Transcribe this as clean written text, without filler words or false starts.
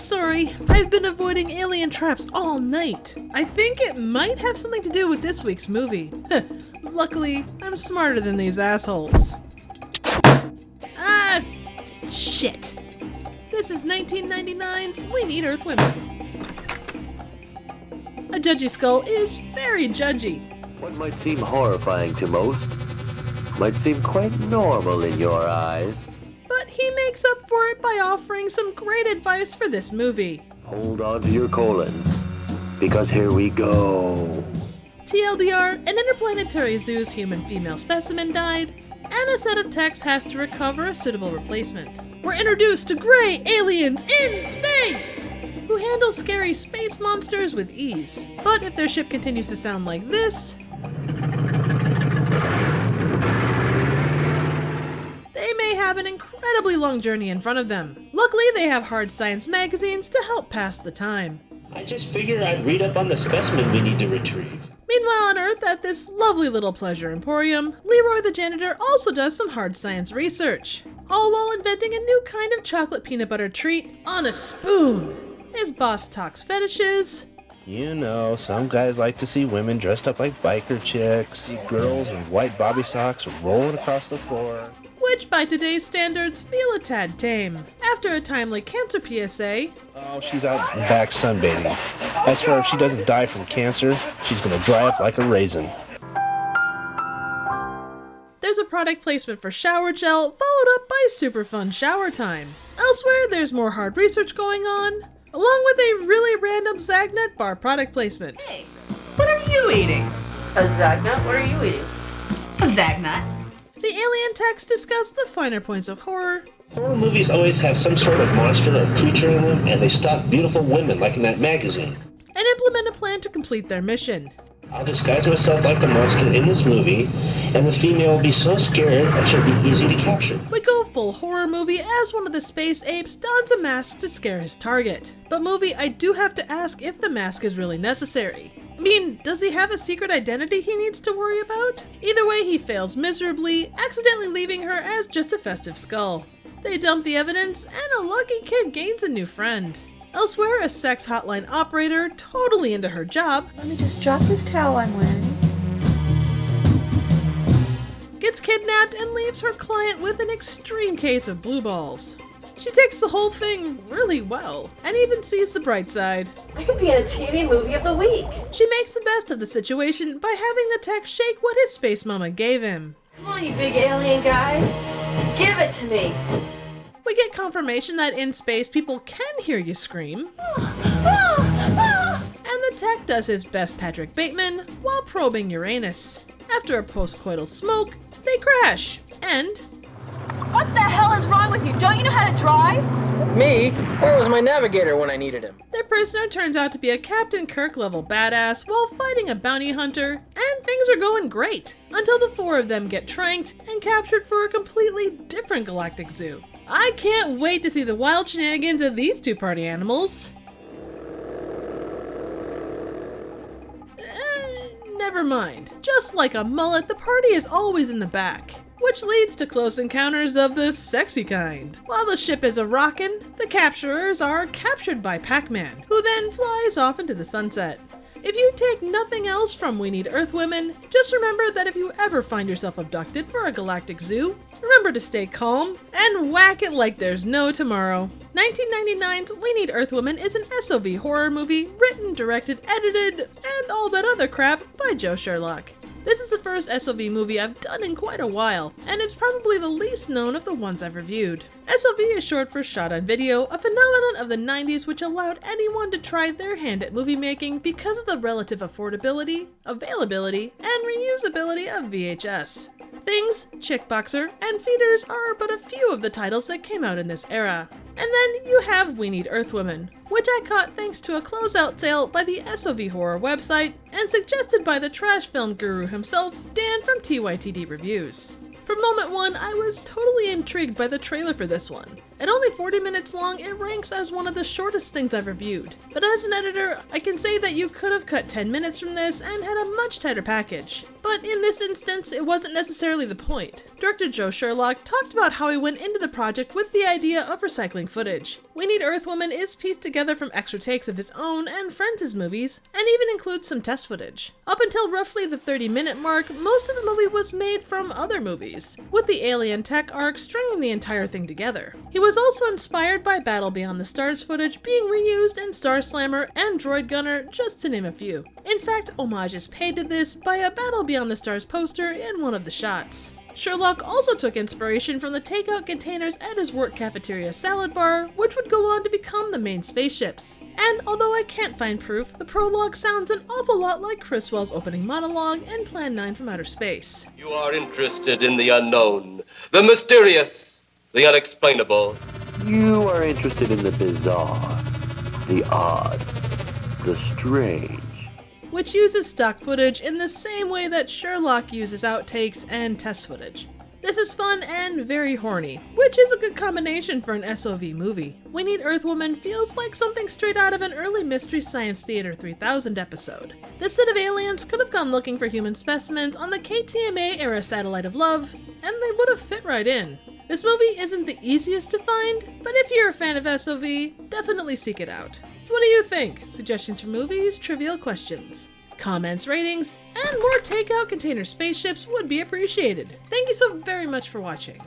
Sorry, I've been avoiding alien traps all night. I think it might have something to do with this week's movie. Luckily, I'm smarter than these assholes. Ah, shit. This is 1999's We Need Earth Women. A judgy skull is very judgy. What might seem horrifying to most might seem quite normal in your eyes. But he makes up for it by offering some great advice for this movie. Hold on to your colons, because here we go. TLDR, an interplanetary zoo's human female specimen died, and a set of techs has to recover a suitable replacement. We're introduced to gray aliens in space, who handle scary space monsters with ease. But if their ship continues to sound like this, they may have an incredibly long journey in front of them. Luckily, they have hard science magazines to help pass the time. I just figured I'd read up on the specimen we need to retrieve. Meanwhile on Earth, at this lovely little pleasure emporium, Leroy the janitor also does some hard science research, all while inventing a new kind of chocolate peanut butter treat on a spoon. His boss talks fetishes. You know, some guys like to see women dressed up like biker chicks, see girls in white bobby socks rolling across the floor. Which by today's standards feel a tad tame. After a timely cancer PSA, Oh, she's out back sunbathing. I swear if she doesn't die from cancer, she's gonna dry up like a raisin. there's a product placement for shower gel, followed up by super fun shower time. Elsewhere, there's more hard research going on, along with a really random Zagnut bar product placement. Hey, what are you eating? A Zagnut? What are you eating? A Zagnut? The alien texts discuss the finer points of horror. Horror movies always have some sort of monster or creature in them, and they stalk beautiful women like in that magazine. And implement a plan to complete their mission. I'll disguise myself like the monster in this movie, and the female will be so scared that she'll be easy to capture. We go full horror movie as one of the space apes dons a mask to scare his target. But movie, I do have to ask if the mask is really necessary. I mean, does he have a secret identity he needs to worry about? Either way, he fails miserably, accidentally leaving her as just a festive skull. They dump the evidence, and a lucky kid gains a new friend. Elsewhere, a sex hotline operator, totally into her job, Let me just drop this towel I'm wearing. gets kidnapped and leaves her client with an extreme case of blue balls. She takes the whole thing really well, and even sees the bright side. I could be in a TV movie of the week. She makes the best of the situation by having the tech shake what his space mama gave him. Come on, you big alien guy. Give it to me. We get confirmation that in space people can hear you scream. And the tech does his best Patrick Bateman while probing Uranus. After a post-coital smoke, they crash. And What the hell is wrong with you? Don't you know how to drive? Me? Where was my navigator when I needed him? their prisoner turns out to be a Captain Kirk level badass while fighting a bounty hunter, and things are going great. Until the four of them get tranked and captured for a completely different galactic zoo. I can't wait to see the wild shenanigans of these two party animals. Never mind. Just like a mullet, the party is always in the back, which leads to close encounters of the sexy kind. While the ship is a-rockin', the capturers are captured by Pac-Man, who then flies off into the sunset. If you take nothing else from We Need Earth Women, just remember that if you ever find yourself abducted for a galactic zoo, remember to stay calm and whack it like there's no tomorrow. 1999's We Need Earth Women is an SOV horror movie written, directed, edited, and all that other crap by Joe Sherlock. This is the first SOV movie I've done in quite a while, and it's probably the least known of the ones I've reviewed. SOV is short for shot on video, a phenomenon of the 90s which allowed anyone to try their hand at movie making because of the relative affordability, availability, and reusability of VHS. Things, Chickboxer, and Feeders are but a few of the titles that came out in this era. And then you have We Need Earth Women, which I caught thanks to a closeout sale by the SOV Horror website and suggested by the trash film guru himself, Dan from TYTD Reviews. From moment one, I was totally intrigued by the trailer for this one. At only 40 minutes long, it ranks as one of the shortest things I've reviewed. But as an editor, I can say that you could have cut 10 minutes from this and had a much tighter package. But in this instance, it wasn't necessarily the point. Director Joe Sherlock talked about how he went into the project with the idea of recycling footage. We Need Earthwoman is pieced together from extra takes of his own and friends' movies, and even includes some test footage. Up until roughly the 30-minute mark, most of the movie was made from other movies, with the alien tech arc stringing the entire thing together. He was also inspired by Battle Beyond the Stars footage being reused in Star Slammer and Droid Gunner, just to name a few. In fact, homage is paid to this by a Battle Beyond the Stars poster in one of the shots. Sherlock also took inspiration from the takeout containers at his work cafeteria salad bar, which would go on to become the main spaceships. And although I can't find proof, the prologue sounds an awful lot like Criswell's opening monologue in Plan 9 from Outer Space. You are interested in the unknown, the mysterious, the unexplainable. You are interested in the bizarre, the odd, the strange. Which uses stock footage in the same way that Sherlock uses outtakes and test footage. This is fun and very horny, which is a good combination for an SOV movie. We Need Earthwoman feels like something straight out of an early Mystery Science Theater 3000 episode. This set of aliens could have gone looking for human specimens on the KTMA-era Satellite of Love, and they would have fit right in. This movie isn't the easiest to find, but if you're a fan of SOV, definitely seek it out. So what do you think? Suggestions for movies, trivial questions, comments, ratings, and more takeout container spaceships would be appreciated. Thank you so very much for watching.